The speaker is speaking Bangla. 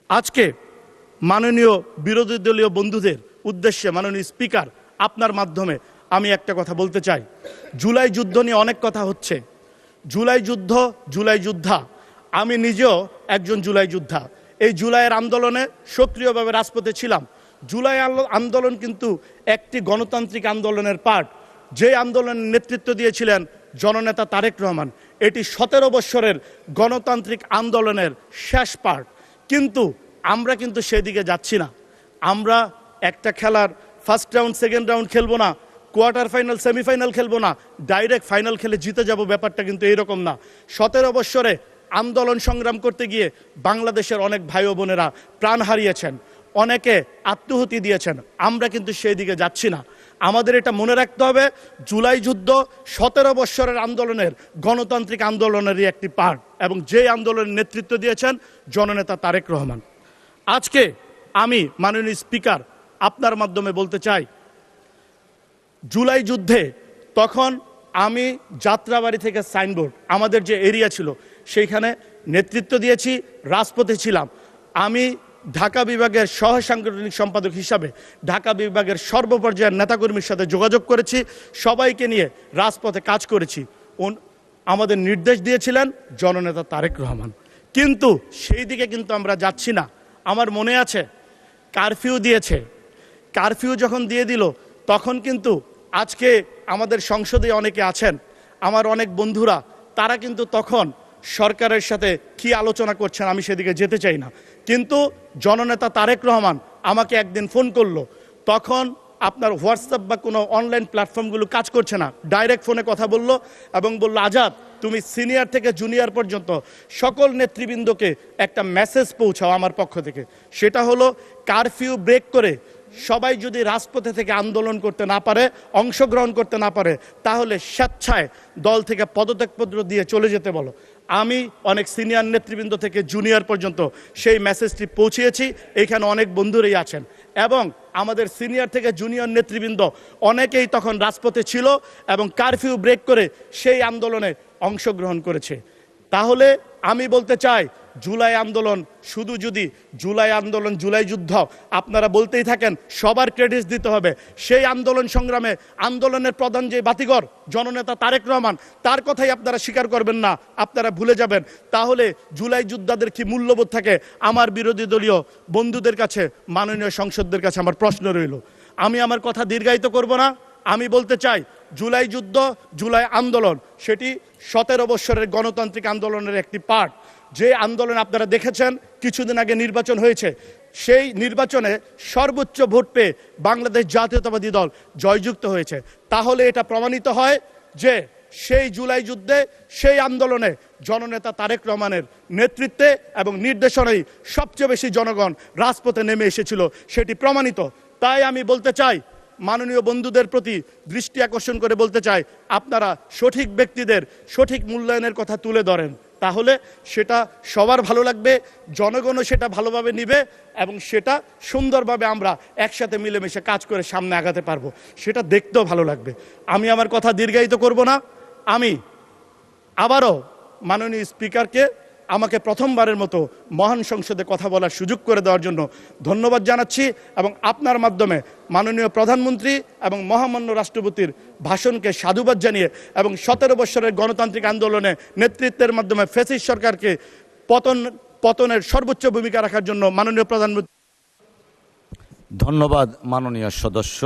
আজকে মাননীয় বিরোধী দলীয় বন্ধুদের উদ্দেশ্যে মাননীয় স্পিকার আপনার মাধ্যমে আমি একটা কথা বলতে চাই। জুলাই যুদ্ধ নিয়ে অনেক কথা হচ্ছে। জুলাই যুদ্ধ, জুলাই যোদ্ধা, আমি নিজেও একজন জুলাই যোদ্ধা। এই জুলাইয়ের আন্দোলনে সক্রিয়ভাবে রাজপথে ছিলাম। জুলাই আন্দোলন কিন্তু একটি গণতান্ত্রিক আন্দোলনের পার্ট, যে আন্দোলনের নেতৃত্ব দিয়েছিলেন জননেতা তারেক রহমান। এটি 17 বৎসরের গণতান্ত্রিক আন্দোলনের শেষ পার্ট। কিন্তু আমরা কিন্তু সেদিকে যাচ্ছি না। আমরা একটা খেলার ফার্স্ট রাউন্ড সেকেন্ড রাউন্ড খেলবো না, কোয়ার্টার ফাইনাল সেমিফাইনাল খেলবো না, ডাইরেক্ট ফাইনাল খেলে জিতে যাব, ব্যাপারটা কিন্তু এইরকম না। 17 বৎসরে আন্দোলন সংগ্রাম করতে গিয়ে বাংলাদেশের অনেক ভাই ও বোনেরা প্রাণ হারিয়েছেন, অনেকে আত্মহুতি দিয়েছেন। আমরা কিন্তু সেই দিকে যাচ্ছি না। আমাদের এটা মনে রাখতে হবে, জুলাই যুদ্ধ 17 বৎসরের আন্দোলনের গণতান্ত্রিক আন্দোলনেরই একটি পার্ট, এবং যে আন্দোলনের নেতৃত্ব দিয়েছেন জননেতা তারেক রহমান। আজকে আমি মাননীয় স্পিকার আপনার মাধ্যমে বলতে চাই, জুলাই যুদ্ধে তখন আমি যাত্রাবাড়ি থেকে সাইনবোর্ড, আমাদের যে এরিয়া ছিল সেইখানে নেতৃত্ব দিয়েছি, রাজপথে ছিলাম। আমি ঢাকা বিভাগের সহ সাংগঠনিক সম্পাদক হিসাবে ঢাকা বিভাগের সর্বপর্যায়ের নেতাকর্মীর সাথে যোগাযোগ করেছি, সবাইকে নিয়ে রাজপথে কাজ করেছি। আমাদের নির্দেশ দিয়েছিলেন জননেতা তারেক রহমান। কিন্তু সেই দিকে কিন্তু আমরা যাচ্ছি না। আমার মনে আছে কারফিউ দিয়েছে, কারফিউ যখন দিয়ে দিল তখন কিন্তু আজকে আমাদের সংসদে অনেকে আছেন, আমার অনেক বন্ধুরা, তারা কিন্তু তখন সরকারের সাথে কি আলোচনা করছেন আমি সেদিকে যেতে চাই না। কিন্তু জননেতা তারেক রহমান আমাকে একদিন ফোন করলো, তখন আপনার হোয়াটসঅ্যাপ বা কোনো অনলাইন প্ল্যাটফর্মগুলো কাজ করছে না, ডাইরেক্ট ফোনে কথা বললো এবং বলল, আজাদ তুমি সিনিয়র থেকে জুনিয়র পর্যন্ত সকল নেতৃবৃন্দকে একটা মেসেজ পৌঁছাও আমার পক্ষ থেকে। সেটা হলো কারফিউ ব্রেক করে সবাই যদি রাজপথে থেকে আন্দোলন করতে না পারে, অংশগ্রহণ করতে না পারে, তাহলে স্বেচ্ছায় দল থেকে পদত্যাগপত্র দিয়ে চলে যেতে বলো। আমি অনেক সিনিয়র নেতৃবৃন্দ থেকে জুনিয়র পর্যন্ত সেই মেসেজটি পৌঁছিয়েছি। এখানে অনেক বন্ধুরাই আছেন এবং আমাদের সিনিয়র থেকে জুনিয়র নেতৃবৃন্দ অনেকেই তখন রাজপথে ছিল এবং কারফিউ ব্রেক করে সেই আন্দোলনে অংশগ্রহণ করেছে। তাহলে আমি বলতে চাই, জুলাই আন্দোলন শুধু যদি জুলাই আন্দোলন, জুলাই যুদ্ধ আপনারা বলতেই থাকেন, সবার ক্রেডিট দিতে হবে। সেই আন্দোলন সংগ্রামে আন্দোলনের প্রধান যে বাতিঘর জননেতা তারেক রহমান, তার কথাই আপনারা স্বীকার করবেন না, আপনারা ভুলে যাবেন। তাহলে জুলাই যোদ্ধাদের কি মূল্যবোধ থাকে? আমার বিরোধী দলীয় বন্ধুদের কাছে, মাননীয় সংসদদের কাছে আমার প্রশ্ন রইল। আমি আমার কথা দীর্ঘায়িত করব না। আমি বলতে চাই, জুলাই যুদ্ধ, জুলাই আন্দোলন সেটি 17 বৎসরের গণতান্ত্রিক আন্দোলনের একটি পার্ট। যে আন্দোলন আপনারা দেখেছেন, কিছুদিন আগে নির্বাচন হয়েছে, সেই নির্বাচনে সর্বোচ্চ ভোট পেয়ে বাংলাদেশ জাতীয়তাবাদী দল জয়যুক্ত হয়েছে। তাহলে এটা প্রমাণিত হয় যে সেই জুলাই যুদ্ধে, সেই আন্দোলনে জননেতা তারেক রহমানের নেতৃত্বে এবং নির্দেশনায় সবচেয়ে বেশি জনগণ রাজপথে নেমে এসেছিল, সেটি প্রমাণিত। তাই আমি বলতে চাই, মাননীয় বন্ধুদের প্রতি দৃষ্টি আকর্ষণ করে বলতে চাই, আপনারা সঠিক ব্যক্তিদের সঠিক মূল্যায়নের কথা তুলে ধরেন, তাহলে সেটা সবার ভালো লাগবে, জনগণও সেটা ভালোভাবে নিবে এবং সেটা সুন্দরভাবে আমরা একসাথে মিলেমিশে কাজ করে সামনে আগাতে পারবো, সেটা দেখতেও ভালো লাগবে। আমি আমার কথা দীর্ঘায়িত করব না। আমি আবারও মাননীয় স্পিকারকে আমাকে প্রথমবারের মতো মহান সংসদে কথা বলার সুযোগ করে দেওয়ার জন্য ধন্যবাদ জানাচ্ছি এবং আপনার মাধ্যমে মাননীয় প্রধানমন্ত্রী এবং মহামান্য রাষ্ট্রপতির ভাষণকে সাধুবাদ জানিয়ে এবং 17 বৎসরের গণতান্ত্রিক আন্দোলনে নেতৃত্বের মাধ্যমে ফ্যাসিস্ট সরকারকে পতনের সর্বোচ্চ ভূমিকা রাখার জন্য মাননীয় প্রধানমন্ত্রী। ধন্যবাদ মাননীয় সদস্য।